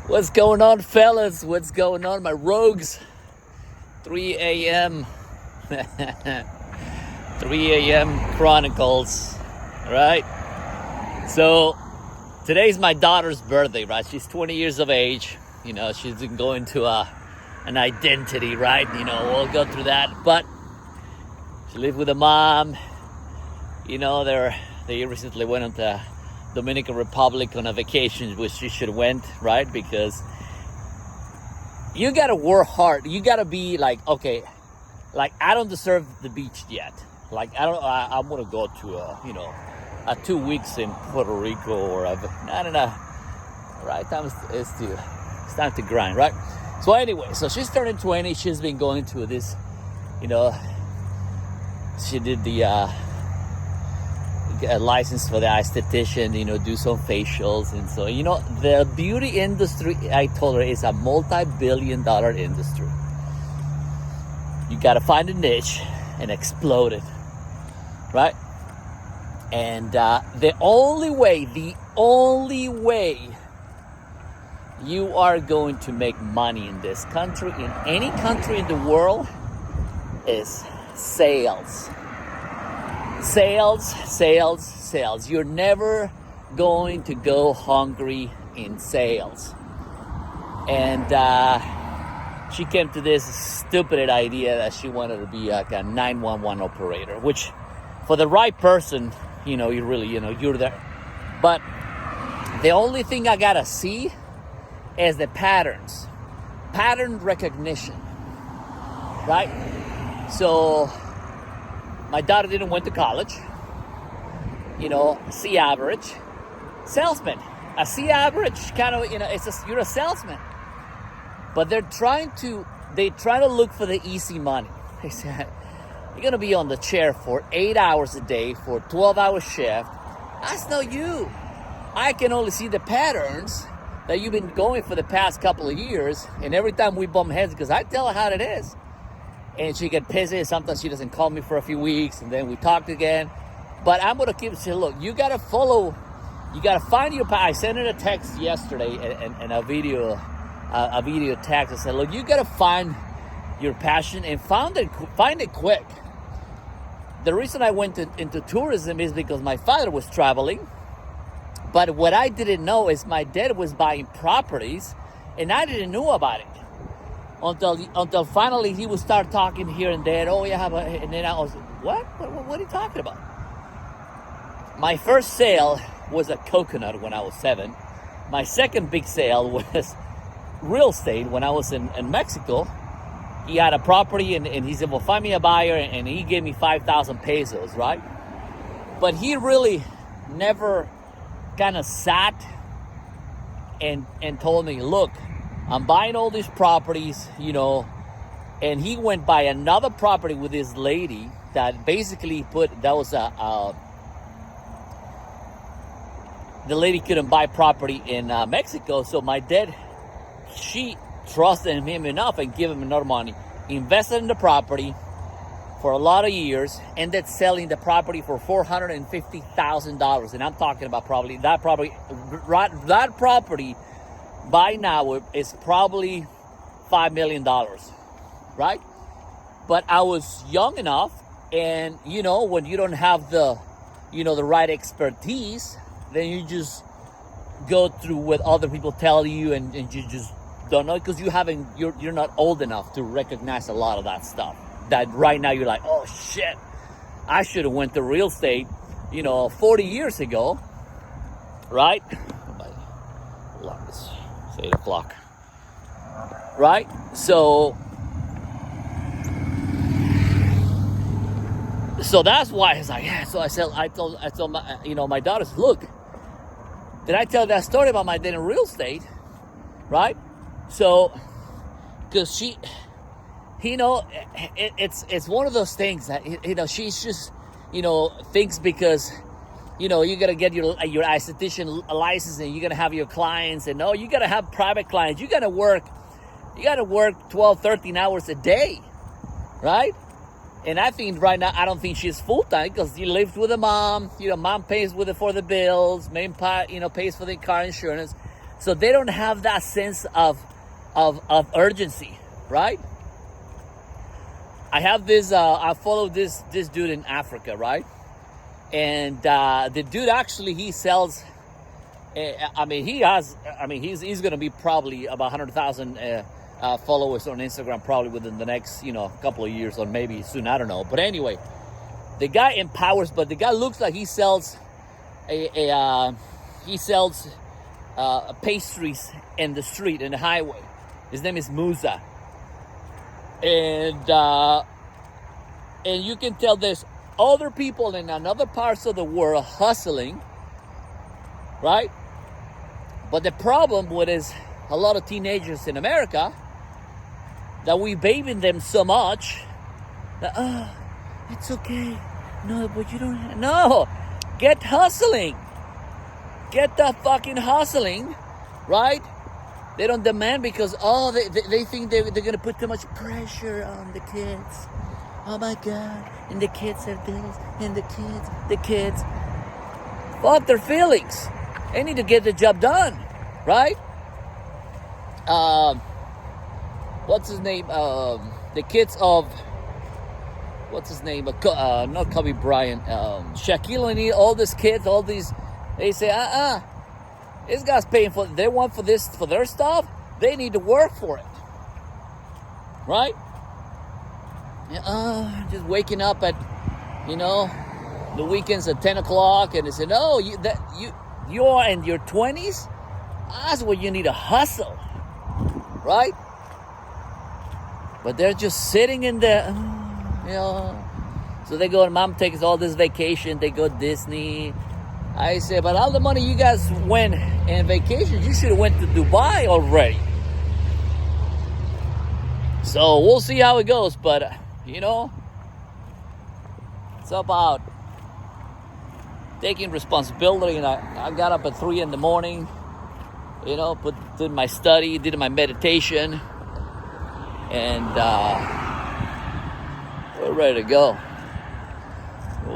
What's going on, fellas? What's going on, my rogues? 3 a.m. 3 a.m. Chronicles, right? So, today's my daughter's birthday, right? She's 20 years of age. You know, she's been going to an identity, right? You know, we'll go through that. But she lived with a mom. You know, they recently went on to Dominican Republic on a vacation, which she should went, right? Because you gotta work hard. You gotta be like, okay, like I don't deserve the beach yet. Like I'm gonna go to a 2 weeks in Puerto Rico or I don't know. Right? It's time to grind, right? So anyway, so she's turning 20. She's been going to this, she did the license for the esthetician, do some facials. And so, the beauty industry, I told her, is a multi-billion-dollar industry. You got to find a niche and explode it, right? And the only way you are going to make money in this country, in any country in the world, is sales. Sales. You're never going to go hungry in sales. And she came to this stupid idea that she wanted to be like a 911 operator, which for the right person, you really, you're there. But the only thing I gotta see is the patterns. Pattern recognition. Right? So my daughter didn't went to college. C average. Salesman. A C average kind of, you're a salesman. But they try to look for the easy money. They said, you're going to be on the chair for 8 hours a day for a 12-hour shift. That's not you. I can only see the patterns that you've been going for the past couple of years. And every time we bump heads, because I tell her how it is. And she get pissy. Sometimes she doesn't call me for a few weeks, and then we talked again. But I'm gonna keep saying, look, you gotta find your path. I sent her a text yesterday and a video text. I said, look, you gotta find your passion and find it quick. The reason I went into tourism is because my father was traveling. But what I didn't know is my dad was buying properties, and I didn't know about it. Until finally he would start talking here and there. Oh yeah, and then I was, what are you talking about? My first sale was a coconut when I was 7. My second big sale was real estate when I was in Mexico. He had a property and he said, well, find me a buyer, and he gave me 5,000 pesos, right? But he really never kind of sat and told me, look, I'm buying all these properties, and he went by another property with this lady that basically the lady couldn't buy property in Mexico. So my dad, she trusted him enough and gave him enough money, invested in the property for a lot of years, ended selling the property for $450,000. And I'm talking about that property by now is probably $5 million, right? But I was young enough, and when you don't have the right expertise, then you just go through what other people tell you, and you just don't know, because you're not old enough to recognize a lot of that stuff. That right now you're like, oh shit, I should have went to real estate, 40 years ago, right? It's 8 o'clock, right? So that's why it's like, yeah. So I told my daughters, look, did I tell that story about my dad in real estate, right? So, because she, it's one of those things that she's just thinks because you gotta get your esthetician license, and you gotta have your clients, and you gotta have private clients. You gotta work 12, 13 hours a day, right? And I think right now, I don't think she's full-time, because she lives with a mom. Mom pays for the bills. Mom pays for the car insurance. So they don't have that sense of urgency, right? I have this. I follow this dude in Africa, right? And the dude actually he sells. I mean, he has. I mean, he's going to be probably about 100,000 followers on Instagram probably within the next couple of years or maybe soon. I don't know. But anyway, the guy empowers. But the guy looks like he sells pastries in the street in the highway. His name is Musa, and you can tell there's other people in other parts of the world hustling, right? But the problem with is a lot of teenagers in America that we babying them so much that it's okay. No, but you don't. No, get hustling. Get the fucking hustling, right? They don't demand because they think they're gonna put too much pressure on the kids. Oh my God! And the kids have this, and the kids. Fuck their feelings. They need to get the job done, right? What's his name? The kids of what's his name? Not Kobe Bryant. Shaquille O'Neal. All these kids, all these. They say, this guy's paying for. They want for this for their stuff. They need to work for it, right? Just waking up at, the weekends at 10 o'clock, and they say, no, you are in your 20s. That's where you need to hustle, right? But they're just sitting in there, So they go and mom takes all this vacation. They go Disney. I say, but all the money you guys went in vacation, you should have went to Dubai already. So we'll see how it goes, but it's about taking responsibility. And I got up at 3 in the morning, did my study, did my meditation, and we're ready to go.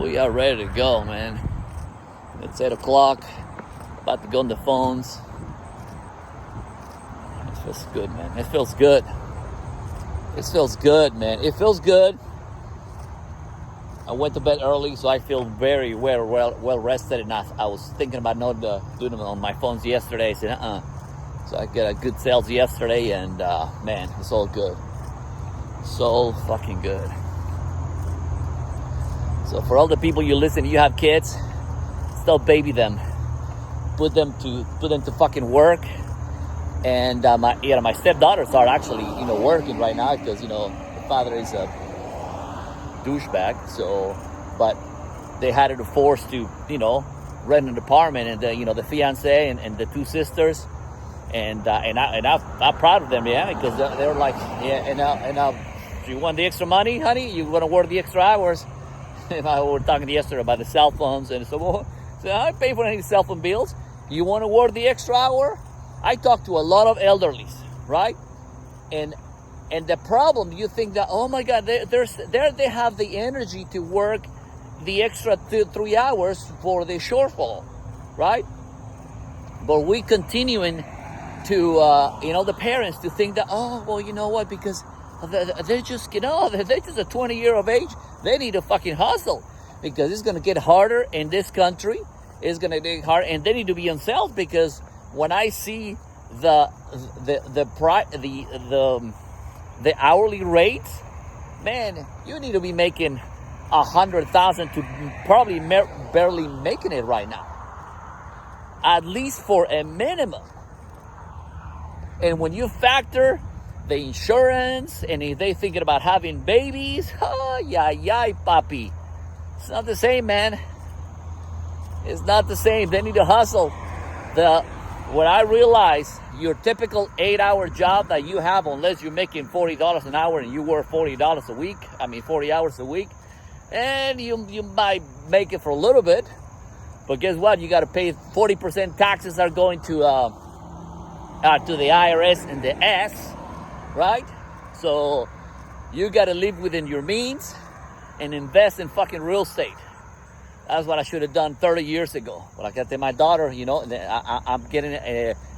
We are ready to go, man. It's 8 o'clock, about to go on the phones. It feels good, man. It feels good. It feels good, man. It feels good. I went to bed early, so I feel very well rested. And I was thinking about not doing them on my phones yesterday. I said, So I got a good sales yesterday, and man, it's all good. So fucking good. So for all the people you listen, you have kids, still baby them, put them to fucking work. And my stepdaughters are actually working right now because the father is a douchebag. So, but they had to force to rent an apartment, and the fiance and the 2 sisters, and I'm proud of them, because they're like, you want the extra money, honey? You want to work the extra hours? And I were talking yesterday about the cell phones, and so I pay for any cell phone bills. You want to work the extra hour? I talk to a lot of elderlies, right? And the problem, you think that, oh my God, they have the energy to work the extra 3 hours for the shortfall, right? But we continuing to, the parents to think that, oh, well, you know what, because they're just, they're just a 20 year of age. They need to fucking hustle because it's going to get harder in this country. It's going to get hard, and they need to be on sales because when I see the hourly rates, man, you need to be making 100,000 to probably barely making it right now, at least for a minimum. And when you factor the insurance, and if they thinking about having babies, papi, it's not the same, man. It's not the same. They need to hustle. When I realize your typical 8-hour job that you have, unless you're making $40 an hour and you work $40 a week, 40 hours a week, and you might make it for a little bit, but guess what? You got to pay 40% taxes are going to the IRS and the S, right? So you got to live within your means and invest in fucking real estate. That's what I should have done 30 years ago. But I got my daughter, I'm getting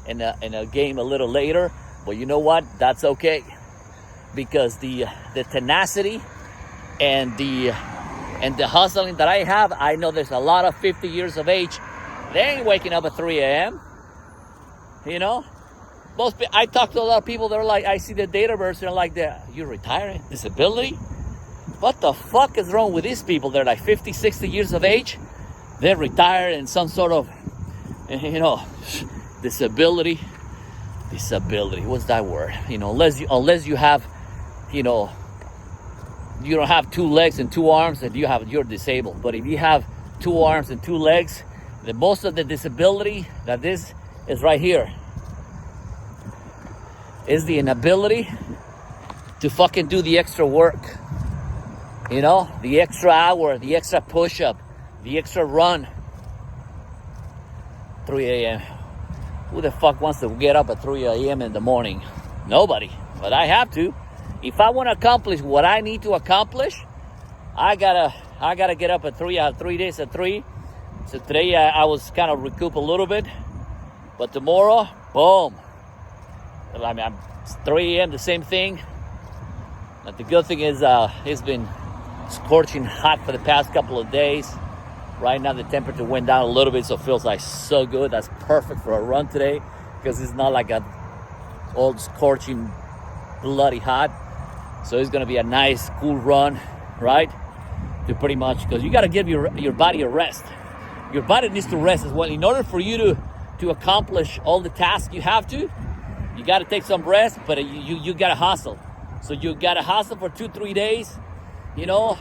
in a game a little later. But you know what? That's okay, because the tenacity and the hustling that I have, I know there's a lot of 50 years of age. They ain't waking up at 3 a.m. You know, I talk to a lot of people. They're like, I see the date of birth, they're like, "You're retiring, disability." What the fuck is wrong with these people? They're like 50, 60 years of age. They're retired in some sort of, you know, disability. What's that word? You know, unless you have, you know, you don't have 2 legs and 2 arms, and you're disabled. But if you have 2 arms and 2 legs, the most of the disability that this is right here is the inability to fucking do the extra work. You know, the extra hour, the extra push-up, the extra run. 3 a.m. Who the fuck wants to get up at 3 a.m. in the morning? Nobody. But I have to. If I want to accomplish what I need to accomplish, I gotta get up at 3. I have 3 days at 3. So today I was kind of recoup a little bit. But tomorrow, boom. I mean, it's 3 a.m. the same thing. But the good thing is it's been scorching hot for the past couple of days. Right now the temperature went down a little bit, so it feels like so good. That's perfect for a run today, because it's not like a old scorching bloody hot. So it's gonna be a nice cool run, right? To pretty much, because you gotta give your body a rest. Your body needs to rest as well. In order for you to accomplish all the tasks you have to, you gotta take some rest, but you gotta hustle. So you gotta hustle for 2-3 days. You know,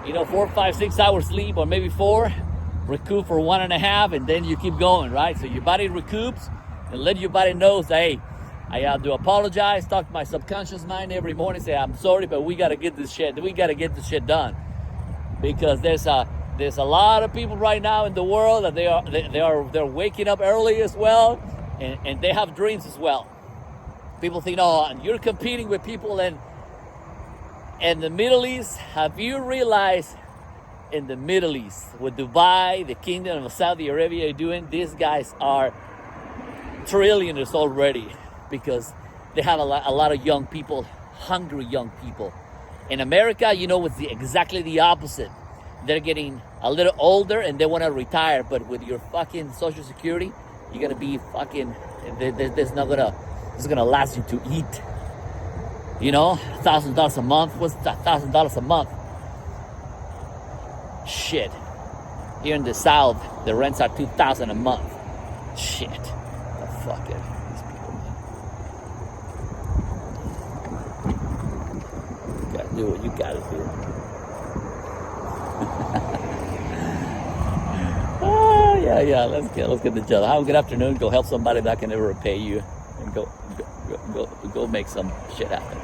4, 5, 6 hours sleep, or maybe 4, recoup for 1.5, and then you keep going, right? So your body recoups, and let your body know, say, hey, I have to apologize, talk to my subconscious mind every morning, say, I'm sorry, but we gotta get this shit done. Because there's a lot of people right now in the world that they're waking up early as well, and they have dreams as well. People think, oh, you're competing with people in the Middle East. Have you realized in the Middle East, with Dubai, the Kingdom of Saudi Arabia doing, these guys are trillionaires already, because they have a lot of young people, hungry young people. In America, you know, it's exactly the opposite. They're getting a little older and they want to retire, but with your fucking Social Security, you're gonna be fucking, it's gonna last you to eat. You know, $1,000 a month. What's $1,000 a month? Shit. Here in the South, the rents are $2,000 a month. Shit. The fuck it. These people, man. You gotta do what you gotta do. Oh yeah. Let's get the job. Have a good afternoon. Go help somebody that can never repay you, and go make some shit happen.